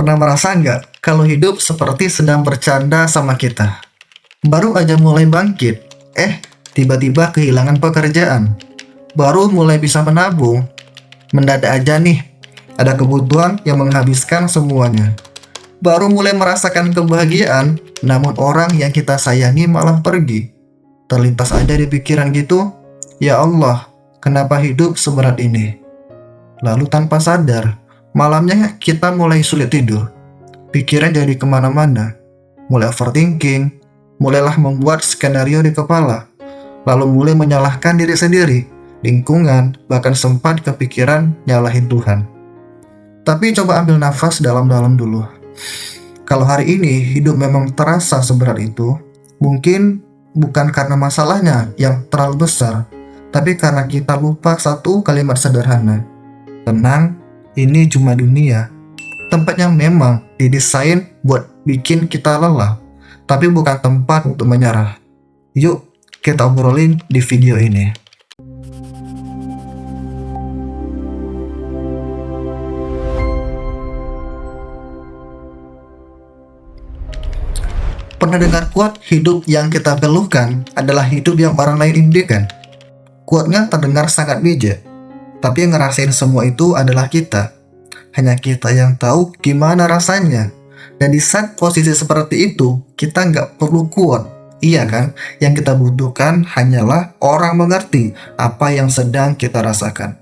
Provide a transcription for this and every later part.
Pernah merasa nggak kalau hidup seperti sedang bercanda sama kita? Baru aja mulai bangkit, tiba-tiba kehilangan pekerjaan. Baru mulai bisa menabung, mendadak aja nih, ada kebutuhan yang menghabiskan semuanya. Baru mulai merasakan kebahagiaan, namun orang yang kita sayangi malah pergi. Terlintas aja di pikiran gitu, ya Allah, kenapa hidup seberat ini? Lalu tanpa sadar, malamnya kita mulai sulit tidur. Pikiran jadi kemana-mana, mulai overthinking, mulailah membuat skenario di kepala, lalu mulai menyalahkan diri sendiri, lingkungan, bahkan sempat kepikiran nyalahin Tuhan. Tapi coba ambil nafas dalam-dalam dulu. Kalau hari ini hidup memang terasa seberat itu, mungkin bukan karena masalahnya yang terlalu besar, tapi karena kita lupa satu kalimat sederhana. Tenang, ini cuma dunia. Tempat yang memang didesain buat bikin kita lelah, tapi bukan tempat untuk menyerah. Yuk, kita obrolin di video ini. Pernah dengar quote, hidup yang kita pelukan adalah hidup yang orang lain impikan? Quote-nya terdengar sangat bijak, tapi yang ngerasain semua itu adalah kita. Hanya kita yang tahu gimana rasanya. Dan di saat posisi seperti itu, kita nggak perlu quote. Iya kan? Yang kita butuhkan hanyalah orang mengerti apa yang sedang kita rasakan.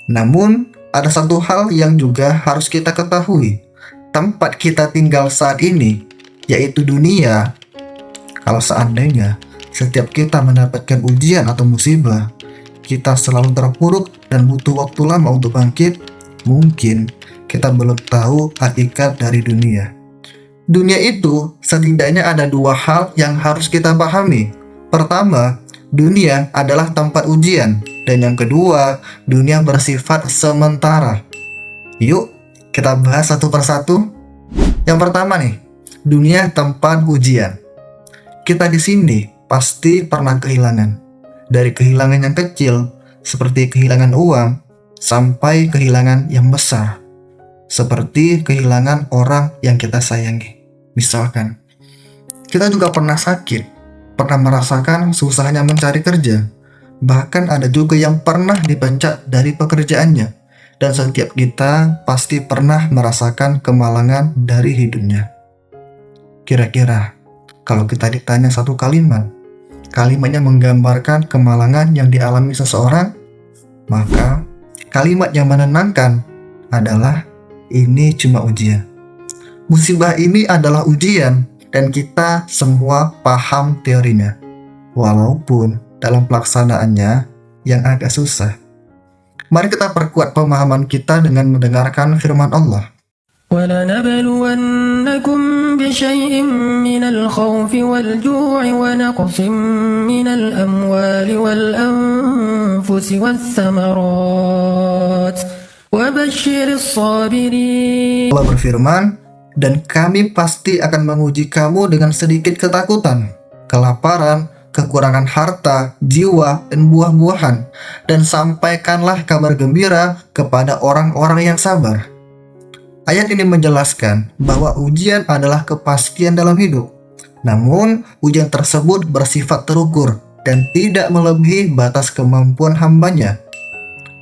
Namun, ada satu hal yang juga harus kita ketahui. Tempat kita tinggal saat ini, yaitu dunia. Kalau seandainya setiap kita mendapatkan ujian atau musibah, kita selalu terpuruk dan butuh waktu lama untuk bangkit, mungkin kita belum tahu hakikat dari dunia. Dunia itu setidaknya ada dua hal yang harus kita pahami. Pertama, dunia adalah tempat ujian, dan yang kedua, dunia bersifat sementara. Yuk, kita bahas satu persatu. Yang pertama nih, dunia tempat ujian. Kita di sini pasti pernah kehilangan. Dari kehilangan yang kecil, seperti kehilangan uang, sampai kehilangan yang besar, seperti kehilangan orang yang kita sayangi. Misalkan, kita juga pernah sakit, pernah merasakan susahnya mencari kerja, bahkan ada juga yang pernah dipecat dari pekerjaannya, dan setiap kita pasti pernah merasakan kemalangan dari hidupnya. Kira-kira, kalau kita ditanya satu kalimatnya menggambarkan kemalangan yang dialami seseorang, maka kalimat yang menenangkan adalah ini cuma ujian. Musibah ini adalah ujian dan kita semua paham teorinya, walaupun dalam pelaksanaannya yang agak susah. Mari kita perkuat pemahaman kita dengan mendengarkan firman Allah. وَلَنَبْلُوَنَّكُمْ بِشَيْءٍ مِّنَ الْخَوْفِ وَالْجُوعِ وَنَقْصٍ مِّنَ الْأَمْوَالِ وَالْأَنفُسِ وَالثَّمَرَاتِ وَبَشِّرِ الصَّابِرِينَ. Allah berfirman, dan kami pasti akan menguji kamu dengan sedikit ketakutan, kelaparan, kekurangan harta, jiwa, dan buah-buahan, dan sampaikanlah kabar gembira kepada orang-orang yang sabar. Ayat ini menjelaskan bahwa ujian adalah kepastian dalam hidup. Namun, ujian tersebut bersifat terukur dan tidak melebihi batas kemampuan hambanya.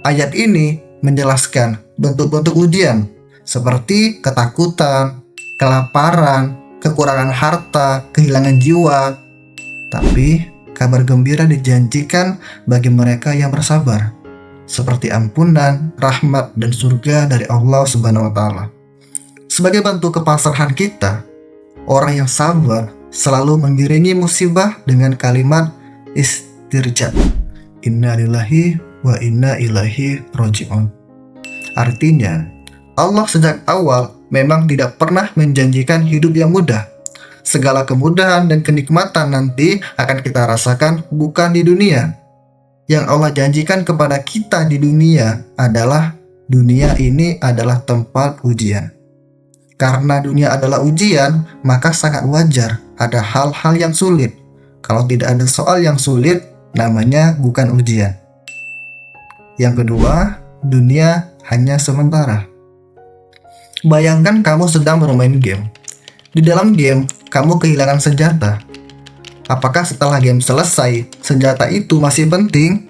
Ayat ini menjelaskan bentuk-bentuk ujian seperti ketakutan, kelaparan, kekurangan harta, kehilangan jiwa. Tapi, kabar gembira dijanjikan bagi mereka yang bersabar, seperti ampunan, rahmat, dan surga dari Allah Subhanahu wa Ta'ala. Sebagai bentuk kepasrahan kita, orang yang sabar selalu mengiringi musibah dengan kalimat istirja. Inna lillahi wa inna ilaihi raji'un. Artinya, Allah sejak awal memang tidak pernah menjanjikan hidup yang mudah. Segala kemudahan dan kenikmatan nanti akan kita rasakan bukan di dunia. Yang Allah janjikan kepada kita di dunia adalah dunia ini adalah tempat ujian. Karena dunia adalah ujian, maka sangat wajar ada hal-hal yang sulit. Kalau tidak ada soal yang sulit, namanya bukan ujian. Yang kedua, dunia hanya sementara. Bayangkan kamu sedang bermain game. Di dalam game, kamu kehilangan senjata. Apakah setelah game selesai, senjata itu masih penting?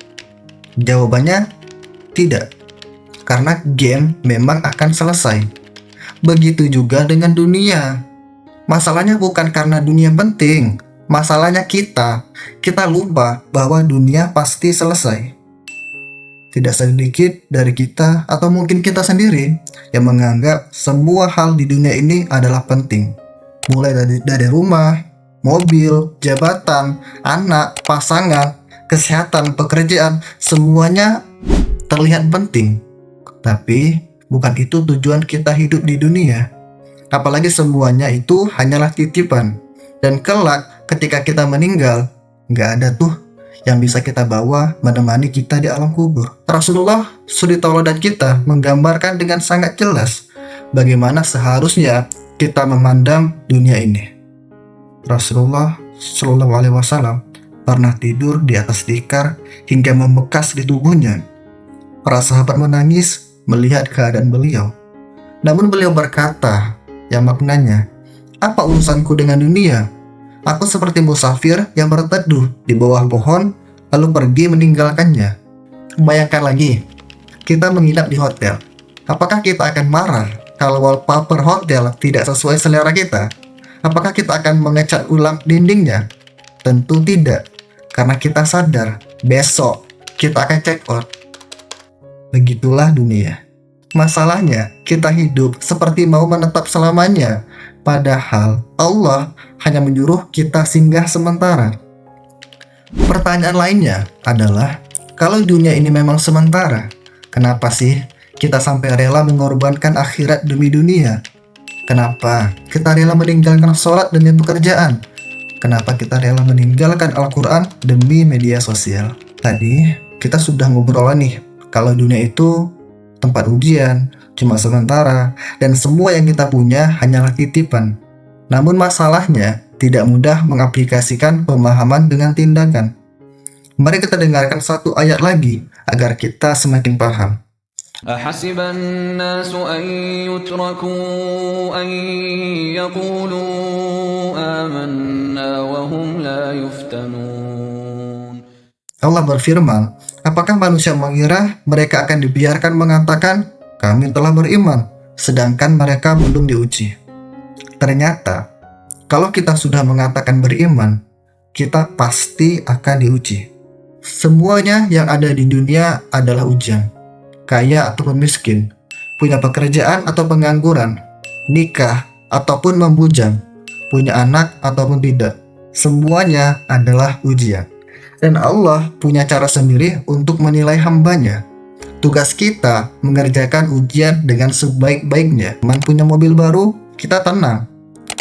Jawabannya tidak, karena game memang akan selesai. Begitu juga dengan dunia. Masalahnya bukan karena dunia penting, masalahnya kita lupa bahwa dunia pasti selesai. Tidak sedikit dari kita atau mungkin kita sendiri yang menganggap semua hal di dunia ini adalah penting. Mulai dari rumah, mobil, jabatan, anak, pasangan, kesehatan, pekerjaan, semuanya terlihat penting. Tapi bukan itu tujuan kita hidup di dunia. Apalagi semuanya itu hanyalah titipan. Dan kelak ketika kita meninggal, nggak ada tuh yang bisa kita bawa menemani kita di alam kubur. Rasulullah suri tauladan kita menggambarkan dengan sangat jelas bagaimana seharusnya kita memandang dunia ini. Rasulullah Shallallahu Alaihi Wasallam pernah tidur di atas tikar hingga membekas di tubuhnya. Para sahabat menangis melihat keadaan beliau. Namun beliau berkata, yang maknanya, apa urusanku dengan dunia? Aku seperti musafir yang berteduh di bawah pohon lalu pergi meninggalkannya. Bayangkan lagi, kita menginap di hotel. Apakah kita akan marah kalau wallpaper hotel tidak sesuai selera kita? Apakah kita akan mengecat ulang dindingnya? Tentu tidak, karena kita sadar besok kita akan check out. Begitulah dunia. Masalahnya, kita hidup seperti mau menetap selamanya, padahal Allah hanya menyuruh kita singgah sementara. Pertanyaan lainnya adalah, kalau dunia ini memang sementara, kenapa sih kita sampai rela mengorbankan akhirat demi dunia? Kenapa kita rela meninggalkan sholat demi pekerjaan? Kenapa kita rela meninggalkan Al-Quran demi media sosial? Tadi kita sudah ngobrol nih, kalau dunia itu tempat ujian, cuma sementara, dan semua yang kita punya hanyalah titipan. Namun masalahnya, tidak mudah mengaplikasikan pemahaman dengan tindakan. Mari kita dengarkan satu ayat lagi, agar kita semakin paham. أحسب الناس أن يتركوا أن يقولوا آمنا وهم لا يفتنون. Allah berfirman, apakah manusia mengira mereka akan dibiarkan mengatakan, kami telah beriman, sedangkan mereka belum diuji? Ternyata, kalau kita sudah mengatakan beriman, kita pasti akan diuji. Semuanya yang ada di dunia adalah ujian. Kaya ataupun miskin, punya pekerjaan atau pengangguran, nikah ataupun membujang, punya anak ataupun tidak, semuanya adalah ujian. Dan Allah punya cara sendiri untuk menilai hambanya. Tugas kita mengerjakan ujian dengan sebaik-baiknya. Teman punya mobil baru, kita tenang.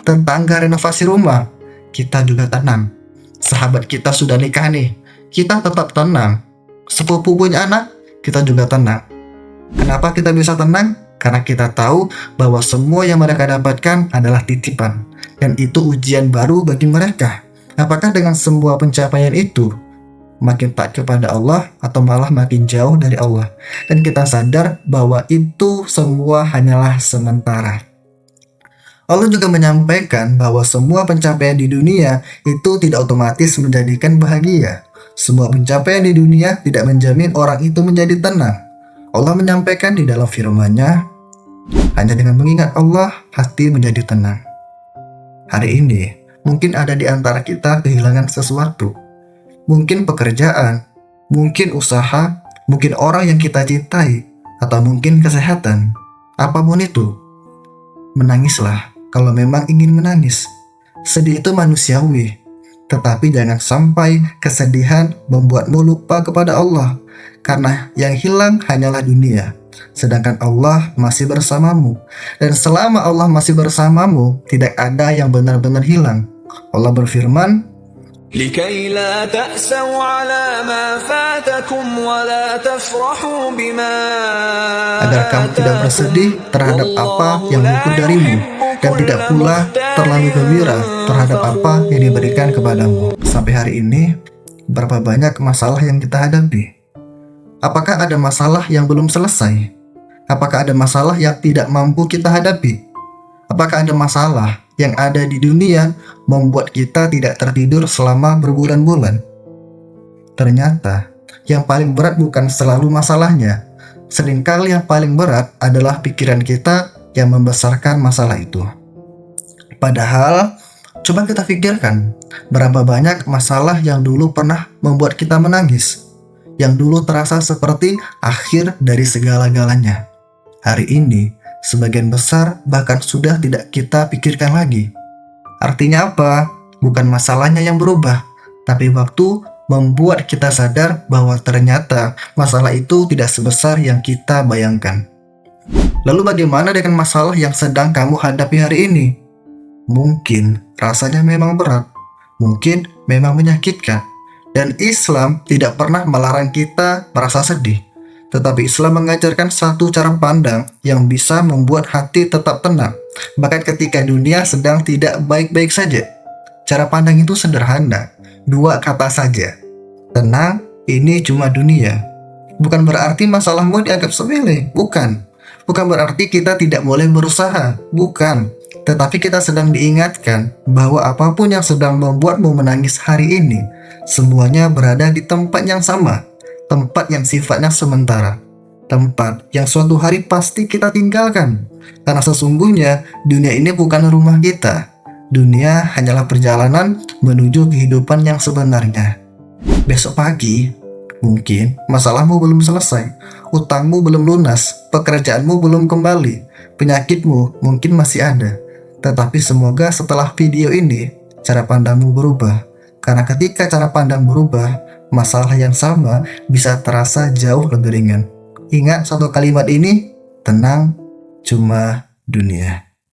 Tetangga renovasi rumah, kita juga tenang. Sahabat kita sudah nikah nih, kita tetap tenang. Sepupu punya anak, kita juga tenang. Kenapa kita bisa tenang? Karena kita tahu bahwa semua yang mereka dapatkan adalah titipan, dan itu ujian baru bagi mereka. Apakah dengan semua pencapaian itu makin taat kepada Allah atau malah makin jauh dari Allah? Dan kita sadar bahwa itu semua hanyalah sementara. Allah juga menyampaikan bahwa semua pencapaian di dunia itu tidak otomatis menjadikan bahagia. Semua pencapaian di dunia tidak menjamin orang itu menjadi tenang. Allah menyampaikan di dalam firman-Nya, hanya dengan mengingat Allah, hati menjadi tenang. Hari ini, mungkin ada di antara kita kehilangan sesuatu. Mungkin pekerjaan, mungkin usaha, mungkin orang yang kita cintai, atau mungkin kesehatan. Apapun itu, menangislah kalau memang ingin menangis. Sedih itu manusiawi, tetapi jangan sampai kesedihan membuatmu lupa kepada Allah. Karena yang hilang hanyalah dunia, sedangkan Allah masih bersamamu. Dan selama Allah masih bersamamu, tidak ada yang benar-benar hilang. Allah berfirman, لكي لا تأسوا على ما فاتكم ولا تفرحوا بما agar kamu tidak bersedih terhadap apa yang luput darimu, dan tidak pula terlalu gembira terhadap apa yang diberikan kepadamu. Sampai hari ini, berapa banyak masalah yang kita hadapi? Apakah ada masalah yang belum selesai? Apakah ada masalah yang tidak mampu kita hadapi? Apakah ada masalah yang ada di dunia membuat kita tidak tertidur selama berbulan-bulan? Ternyata, yang paling berat bukan selalu masalahnya. Seringkali yang paling berat adalah pikiran kita yang membesarkan masalah itu. Padahal, coba kita pikirkan, berapa banyak masalah yang dulu pernah membuat kita menangis, yang dulu terasa seperti akhir dari segala-galanya. Hari ini, sebagian besar bahkan sudah tidak kita pikirkan lagi. Artinya apa? Bukan masalahnya yang berubah, tapi waktu membuat kita sadar bahwa ternyata masalah itu tidak sebesar yang kita bayangkan. Lalu bagaimana dengan masalah yang sedang kamu hadapi hari ini? Mungkin rasanya memang berat, mungkin memang menyakitkan, dan Islam tidak pernah melarang kita merasa sedih. Tetapi Islam mengajarkan satu cara pandang yang bisa membuat hati tetap tenang, bahkan ketika dunia sedang tidak baik-baik saja. Cara pandang itu sederhana, 2 kata saja. Tenang, ini cuma dunia. Bukan berarti masalahmu dianggap sepele, bukan. Bukan berarti kita tidak boleh berusaha, bukan. Tetapi kita sedang diingatkan bahwa apapun yang sedang membuatmu menangis hari ini, semuanya berada di tempat yang sama. Tempat yang sifatnya sementara, tempat yang suatu hari pasti kita tinggalkan. Karena sesungguhnya dunia ini bukan rumah kita. Dunia hanyalah perjalanan menuju kehidupan yang sebenarnya. Besok pagi, mungkin masalahmu belum selesai, utangmu belum lunas, pekerjaanmu belum kembali, penyakitmu mungkin masih ada. Tetapi semoga setelah video ini, cara pandangmu berubah. Karena ketika cara pandang berubah, masalah yang sama bisa terasa jauh lebih ringan. Ingat satu kalimat ini, tenang, cuma dunia.